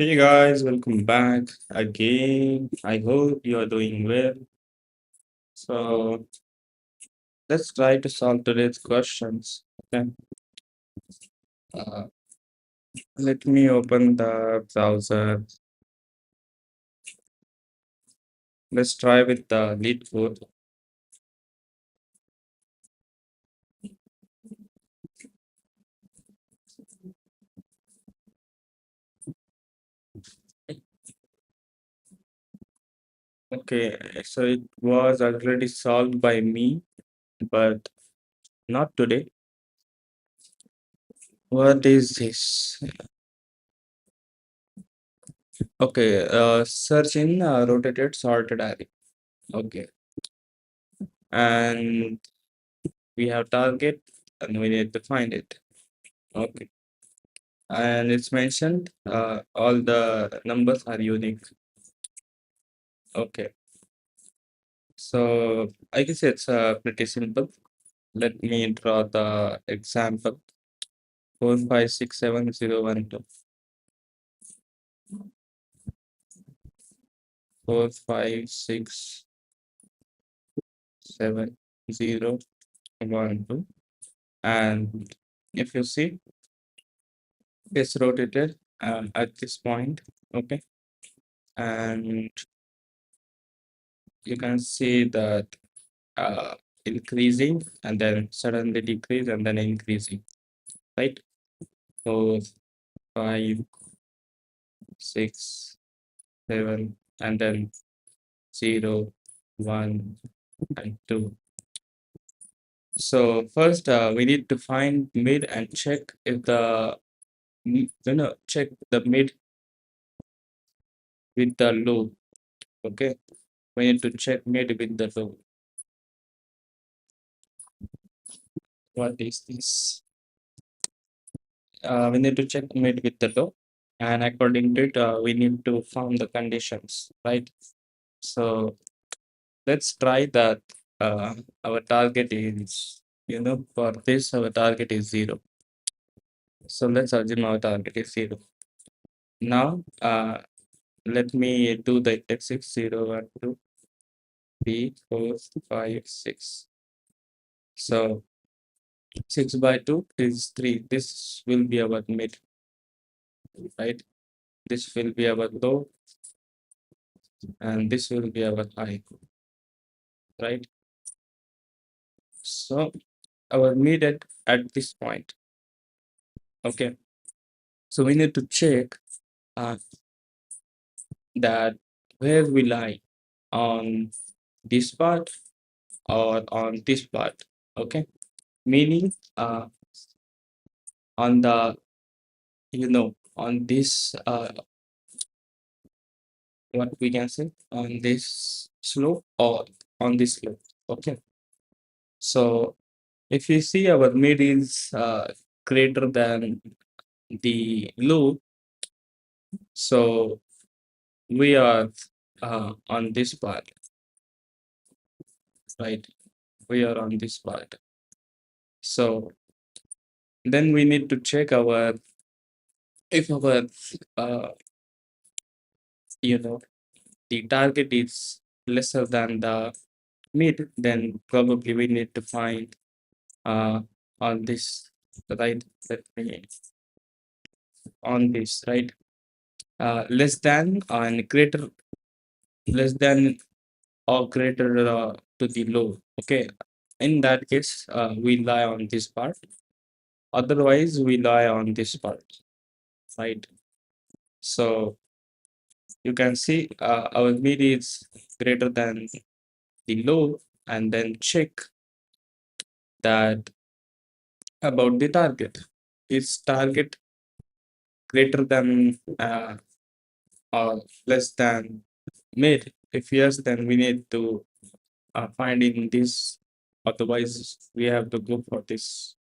Hey guys, welcome back again. I hope you are doing well. So let's try to solve today's questions. Okay. Uh, Let me open the browser. Let's try with the lead code. Okay, so it was already solved by me, but not today. What is this? Okay, search in rotated sorted array. Okay, and we have target and we need to find it. Okay. And it's mentioned all the numbers are unique. Okay, so I guess it's pretty simple. Let me draw the example 4567012 4567012, and if you see it's rotated at this point. Okay, and you can see that uh, increasing and then suddenly decrease and then increasing, right? So 5, 6, 7, and then 0, 1, and 2. So first, we need to find mid and check if check the mid with the low. Okay, we need to check mid with the low. What is this? We need to check mid with the low, and according to it, we need to found the conditions, right? So let's try that. Our target is, for this, our target is 0. So let's assume our target is 0. Now, let me do the index 6, 0, 1, 2, 3, 4, 5, 6. So 6 by 2 is 3. This will be our mid, right? This will be our low, and this will be our high, right? So our mid at this point. Okay. So we need to check uh, that where we lie on this part or on this part. Okay, meaning on the on this what we can say, on this slope or on this slope. Okay, so if you see our mid is greater than the low, so we are on this part, right? We are on this part. So then we need to check our, if our uh, you know the target is lesser than the mid, then probably we need to find uh on this, right? Let me on this, right? Less than and greater, less than or greater to the low. Okay, in that case, we lie on this part. Otherwise, we lie on this part, right? So you can see our mid is greater than the low, and then check that about the target. Is target greater than or less than mid? If yes, then we need to find in this. Otherwise, we have to go for this.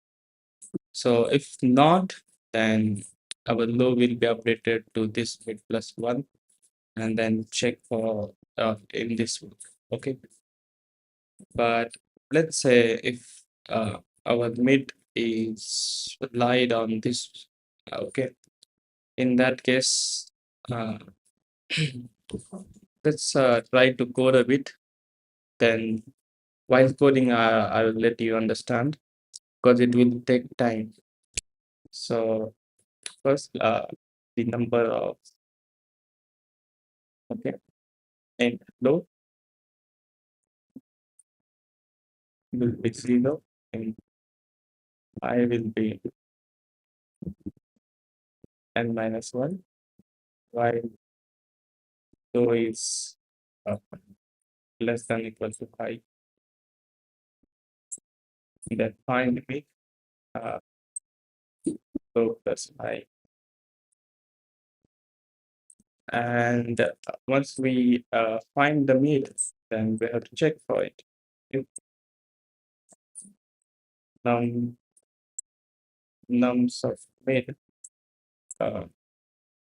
So if not, then our low will be updated to this mid plus 1, and then check for in this one. Okay. But let's say if our mid is lied on this, okay, in that case uh, let's try to code a bit. Then while coding, I'll let you understand because it will take time. So first, the number of, okay, and low will be 0 and I will be n minus 1, while low is uh, less than equal to 5. Then finally, uh, low plus 5. And once we find the mid, then we have to check for it. If num nums of mid, uh,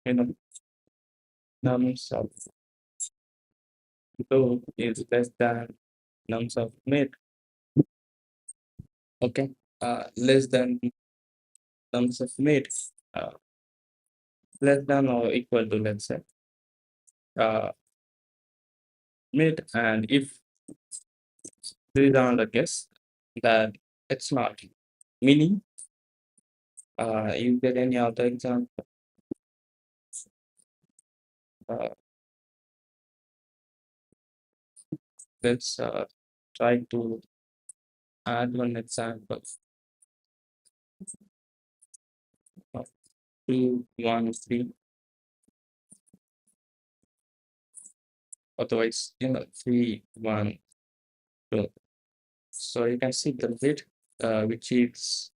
you know, nums of low is less than nums of mid, okay, less than nums of mid, uh, less than or equal to, let's say, uh, mid, and if there is another guess that it's not, meaning, you get any other example? Uh, let's try to add one example. 2, 1, 3. Otherwise, 3, 1, 2. So you can see the bit which is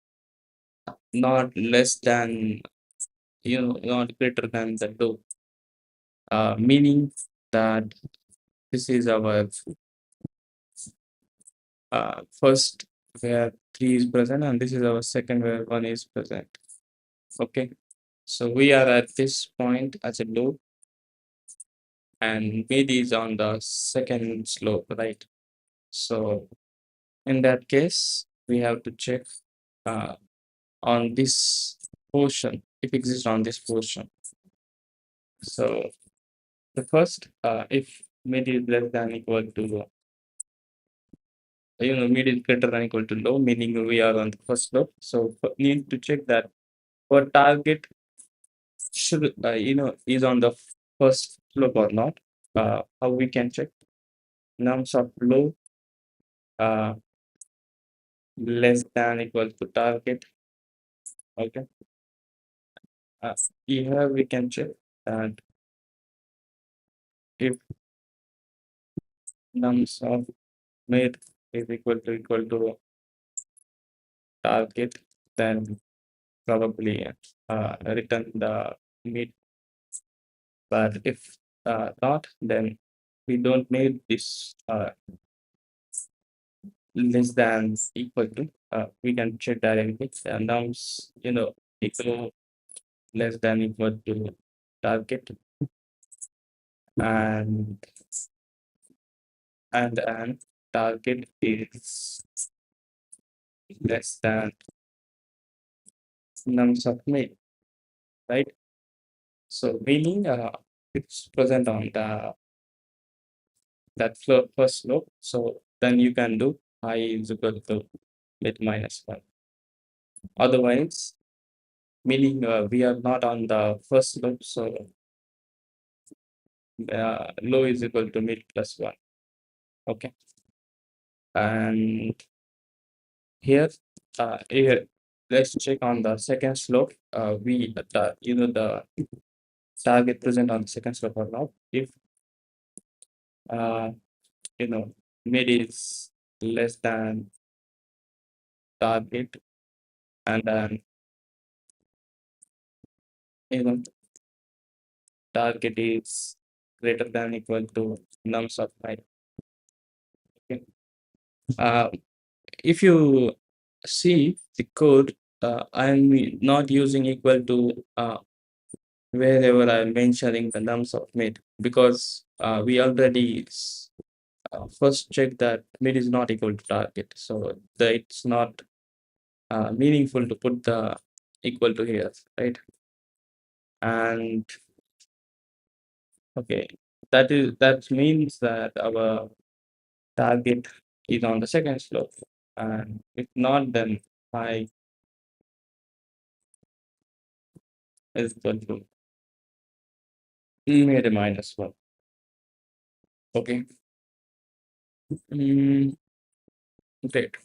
not less than, not greater than the low, meaning that this is our first where 3 is present, and this is our second where 1 is present. Okay, so we are at this point as a low, and mid is on the second slope, right? So in that case, we have to check on this portion, if it exists on this portion. So the first, if mid is less than equal to, mid is greater than equal to low, meaning we are on the first slope. So need to check that our target should, is on the first slope or not. How we can check? Nums of low uh, less than equal to target. Okay. Here we can check that if nums of mid is equal to target, then probably return the mid. But if not, then we don't need this less than equal to. We can check directly. Nums, equal less than equal to target, and target is less than nums of mid, right? So meaning it's present on the first slope. So then you can do I is equal to mid minus 1. Otherwise, meaning we are not on the first slope, so low is equal to mid plus 1. Okay. And here, let's check on the second slope. The target present on the second slope or not. If mid is less than target, and then you know target is greater than equal to nums of 5. Okay. If you see the code, I'm not using equal to wherever I'm mentioning the nums of mid, because we already first check that mid is not equal to target, so it's not meaningful to put the equal to here, right? And Okay, that means that our target is on the second slope, and if not, then phi is equal to maybe minus 1. Okay. Great.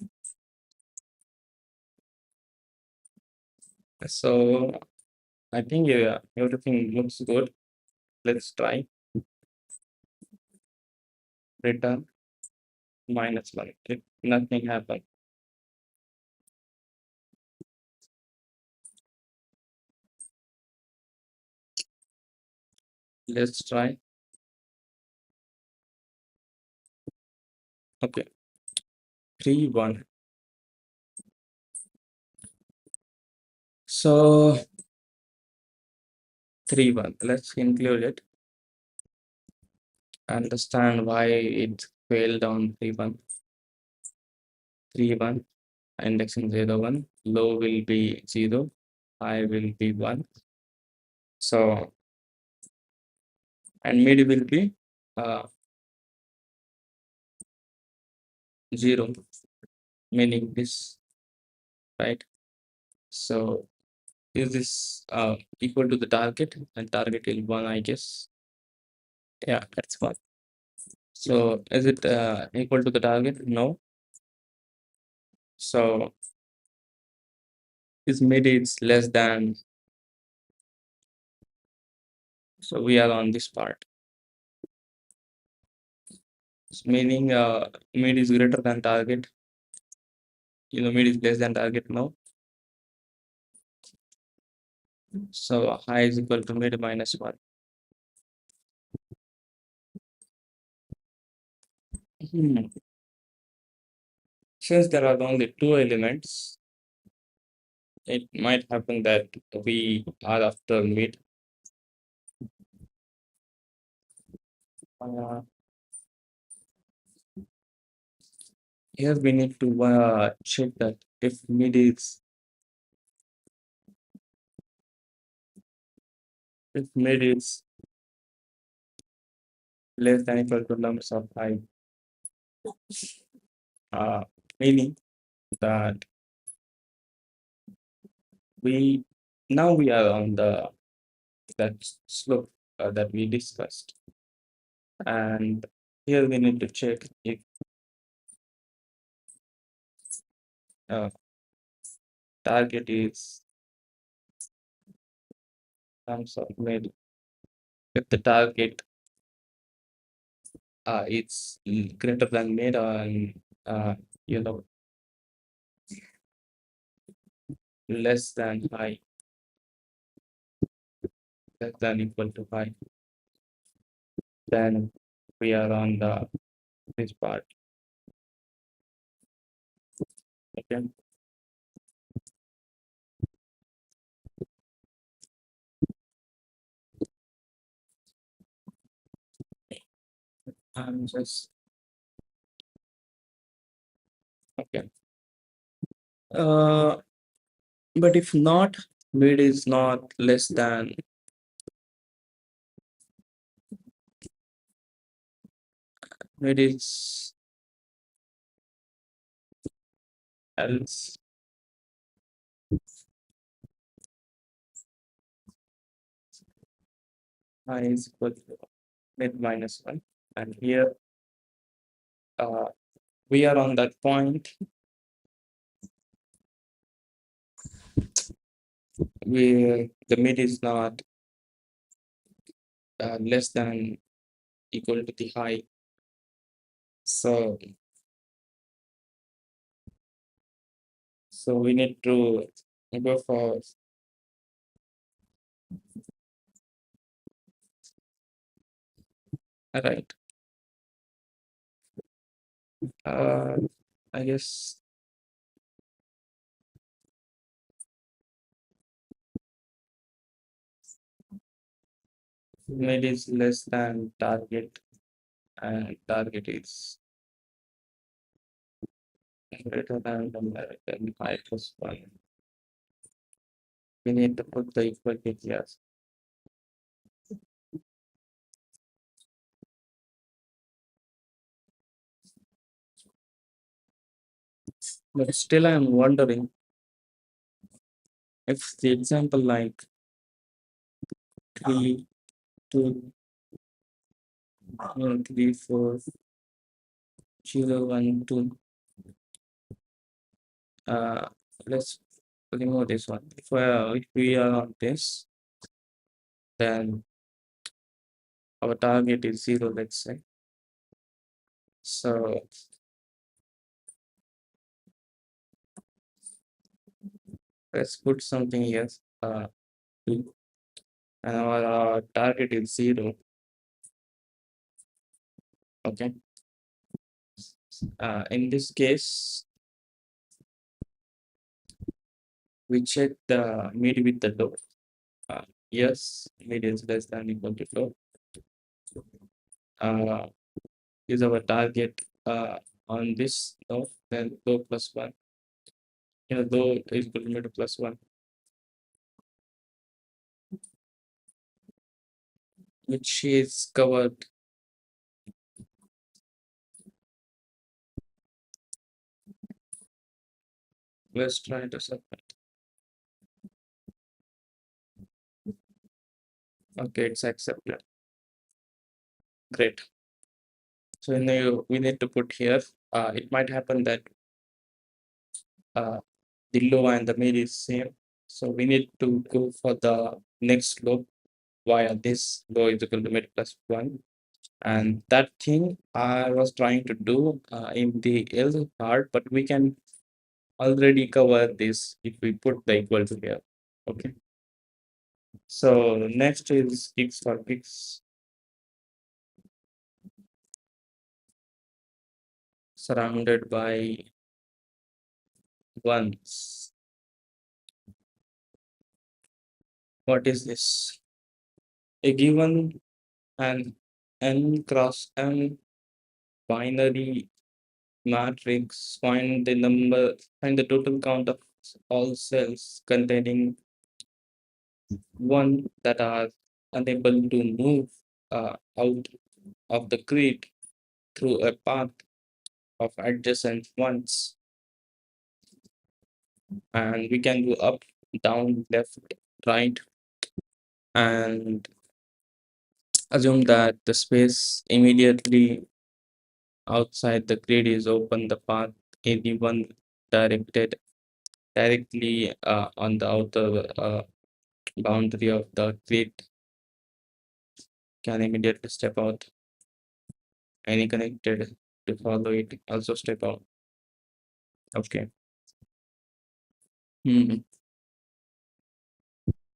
So I think everything looks good. Let's try return -1. If nothing happened, let's try. Okay, 3 1. So 3 1. Let's include it. Understand why it failed on 3 1. 3 1. Indexing 0 1. Low will be 0. High will be 1. So and mid will be uh, 0, meaning this, right? So is this equal to the target? And target is 1, I guess. Yeah, that's 1. So is it equal to the target? No. So is mid is less than, so we are on this part. Meaning mid is greater than target. Mid is less than target now. So high is equal to mid minus 1. Since there are only 2 elements, it might happen that we are after mid. Uh, Here we need to check that if mid is less than equal to lumps of high, meaning that we are on that slope that we discussed, and here we need to check if target is lumps of mid. If the target it's greater than mid, and you know less than high, less than equal to high, then we are on this part. Okay. I'm just okay. Uh, but if not, mid is not less than, mid is else high is equal to mid minus 1, and here uh, we are on that point where the mid is not less than equal to the high. So we need to go for right. Uh, I guess mid is less than target, and target is greater than the high plus 1. We need to put the equal here. But still I'm wondering if the example like 3, 2, 3, 4, 0, 1, 2. Let's remove this one. If we are on this, then our target is 0, let's say. So let's put something here. 2, and our target is 0. Okay. In this case, we check the mid with the low. Yes, mid is less than equal to low. Is our target on this low, then low plus 1. Low is equal to mid plus 1, which is covered. Let's try to submit. Okay, it's accepted. Great. So now we need to put here. It might happen that the low and the mid is same. So we need to go for the next low via this low is equal to mid plus 1. And that thing I was trying to do in the else part, but we can already cover this if we put the equal to here. Okay. So next is x for x surrounded by ones. What is this? A given an n cross m binary matrix, find the total count of all cells containing one that are unable to move out of the grid through a path of adjacent ones. And we can do up, down, left, right, and assume that the space immediately outside the grid is open. The path anyone directed directly on the outer boundary of the grid can immediately step out. Any connected to follow it also step out. Okay.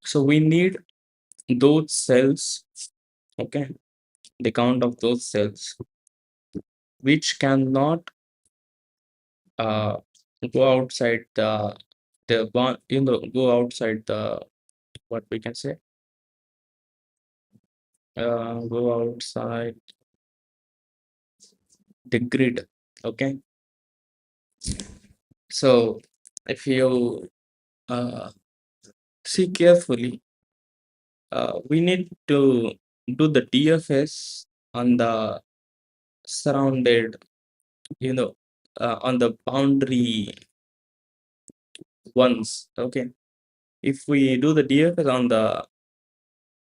So we need those cells, okay, the count of those cells which cannot uh, go outside the one, go outside the, what we can say, go outside the grid. Okay. So if you see carefully, we need to do the DFS on the surrounded, on the boundary ones. Okay. If we do the DFS on the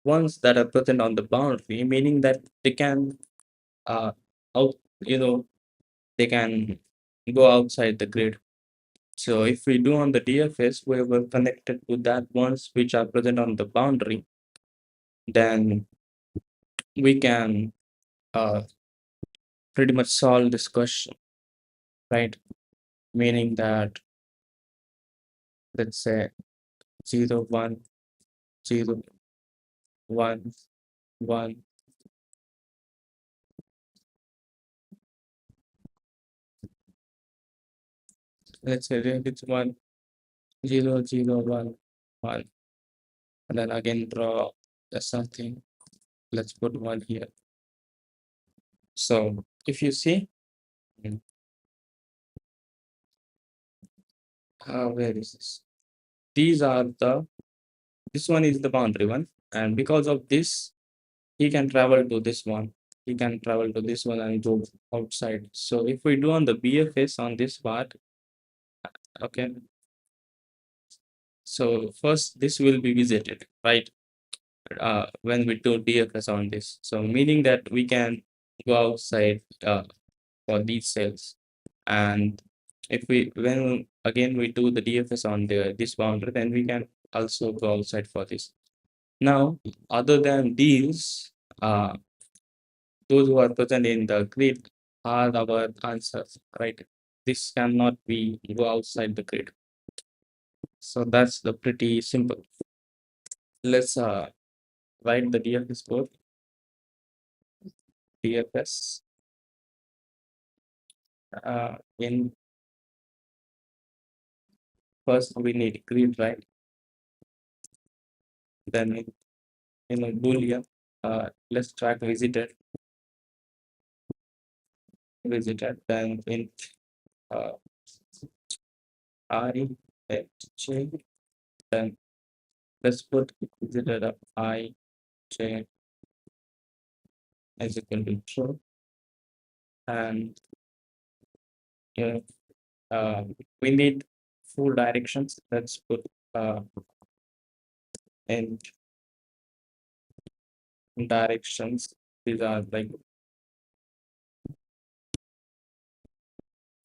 ones that are present on the boundary, meaning that they can out, they can go outside the grid. So if we do on the DFS, we were connected to that ones which are present on the boundary, then we can pretty much solve this question, right? Meaning that, let's say 0, 1, 0, 1, 1. Let's say it's 1, 0, 0, 1, 1. And then again draw something. Let's put 1 here. So if you see, where is this? These are this one is the boundary one. And because of this, he can travel to this one. He can travel to this one and go outside. So if we do on the BFS on this part, Okay. So first this will be visited, right? When we do DFS on this. So meaning that we can go outside for these cells. And if we when again we do the DFS on this boundary, then we can also go outside for this. Now, other than these, those who are present in the grid are our answers, right? This cannot be go outside the grid. So that's the pretty simple. Let's write the DFS code. DFS in first we need grid, right? Then in a boolean, let's track visited, then in uh, I at j, then let's put visited of I j as equal to true, and yeah, we need full directions. Let's put in directions. These are like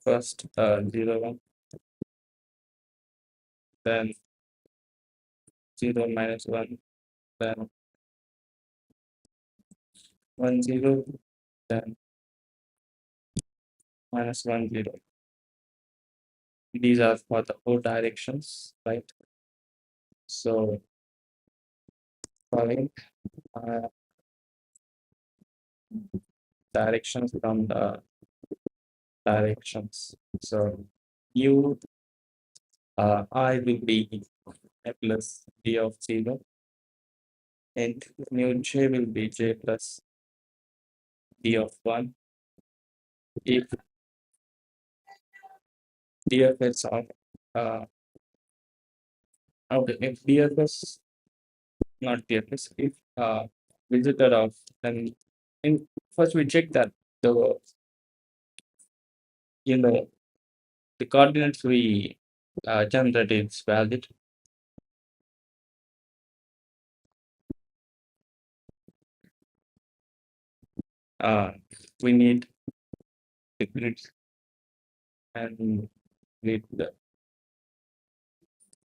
first 0 1, then 0 minus 1, then 1 0, then minus 1 0. These are for the four directions, right? So following directions from the directions. So u I will be a plus d of 0, and new j will be j plus d of 1. If DFS of okay, if DFS not DFS, if visitor of, then in first we check that the you know the coordinates we generated is valid. We need the grids and need the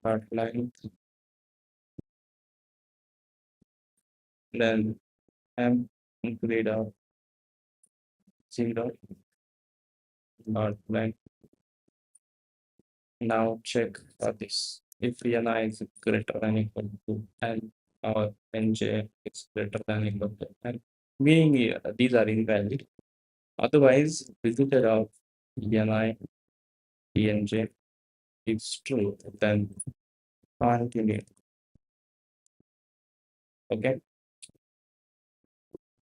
part line, then m grid of 0 part line. Now check for this. If Ni is greater than equal to n, or nj is greater than equal to n, meaning these are invalid. Otherwise, visitor of Ni, Enj is true, then continue. Okay.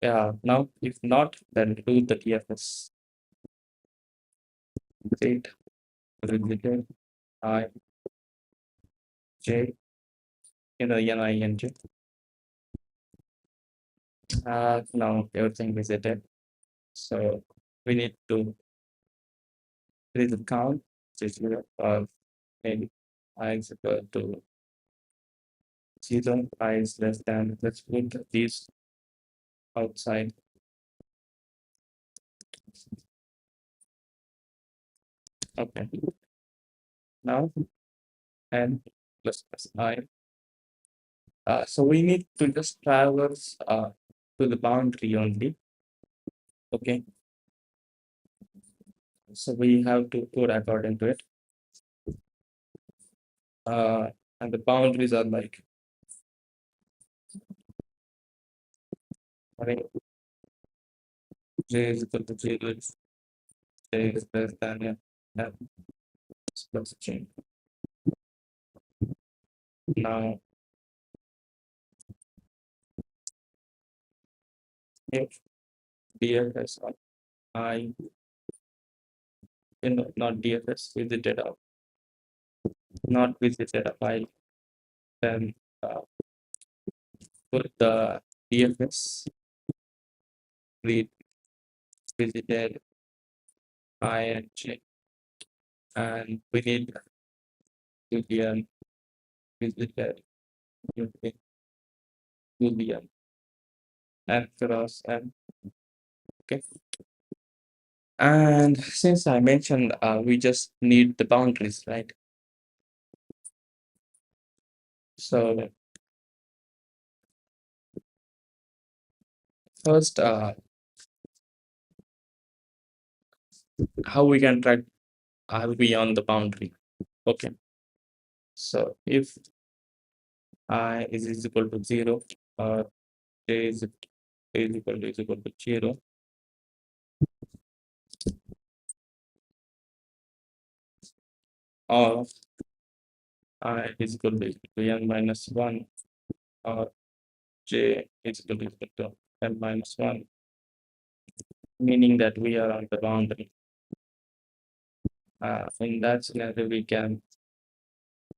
Yeah. Now, if not, then do the TFS. Great. Visitor I J, Ni, Enj. Now everything visited. So we need to increase the count to 0, or maybe I is equal to 0, I is less than, let's put these outside. Okay. Now n plus I. So we need to just traverse to the boundary only. Okay. So we have to code according to it. And the boundaries are like j is equal to j is less than f plus j. Now, if DFS of I, not DFS visited of, not visited of I, then put the DFS read visited I and j, and we need Boolean, visited, Boolean, and cross and okay. And since I mentioned, we just need the boundaries, right? So first, how we can track are we on the boundary? Okay. So if I is equal to 0 or j is equal to 0, or I is equal to n minus 1, or j is equal to n minus 1, meaning that we are on the boundary. In that scenario, we can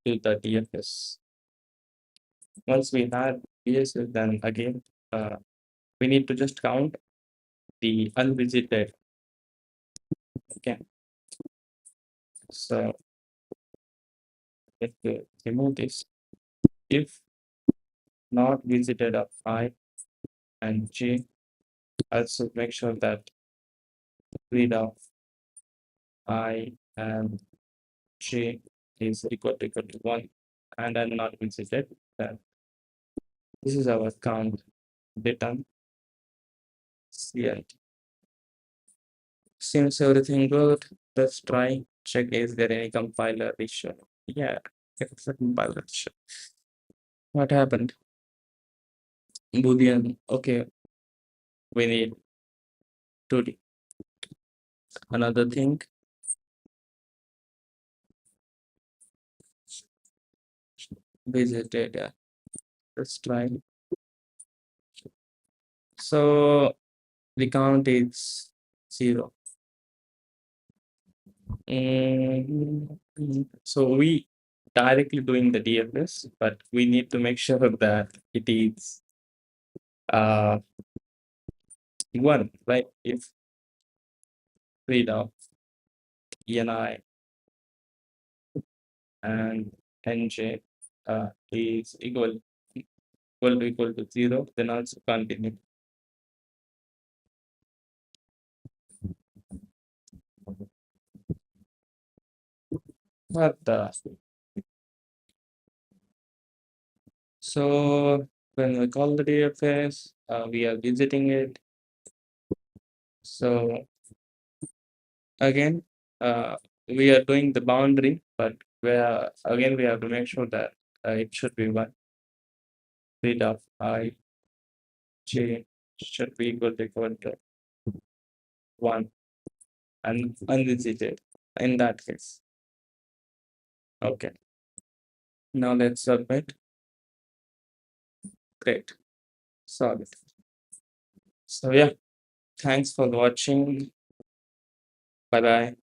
do the DFS. Once we had DFS, then again, we need to just count the unvisited. Okay. So if we remove this, if not visited of I and J, also make sure that read of I and J is equal to 1 and I'm not visited, then this is our count done. CLT. Seems everything good. Let's try check is there any compiler issue. Yeah, it's a compiler issue. What happened? Boolean. Okay, we need 2D. Another thing. Visited. Yeah. Let's try. So the count is 0. So we directly doing the DFS, but we need to make sure that it is 1, right? If read of ENI and NJ is equal to 0, then also continue. But so when we call the DFS, we are visiting it. So again, we are doing the boundary, but again we have to make sure that it should be 1. Read of I J should be equal to 1 and unvisited in that case. Okay. Now let's submit. Great. Solid. So yeah, thanks for watching. Bye bye.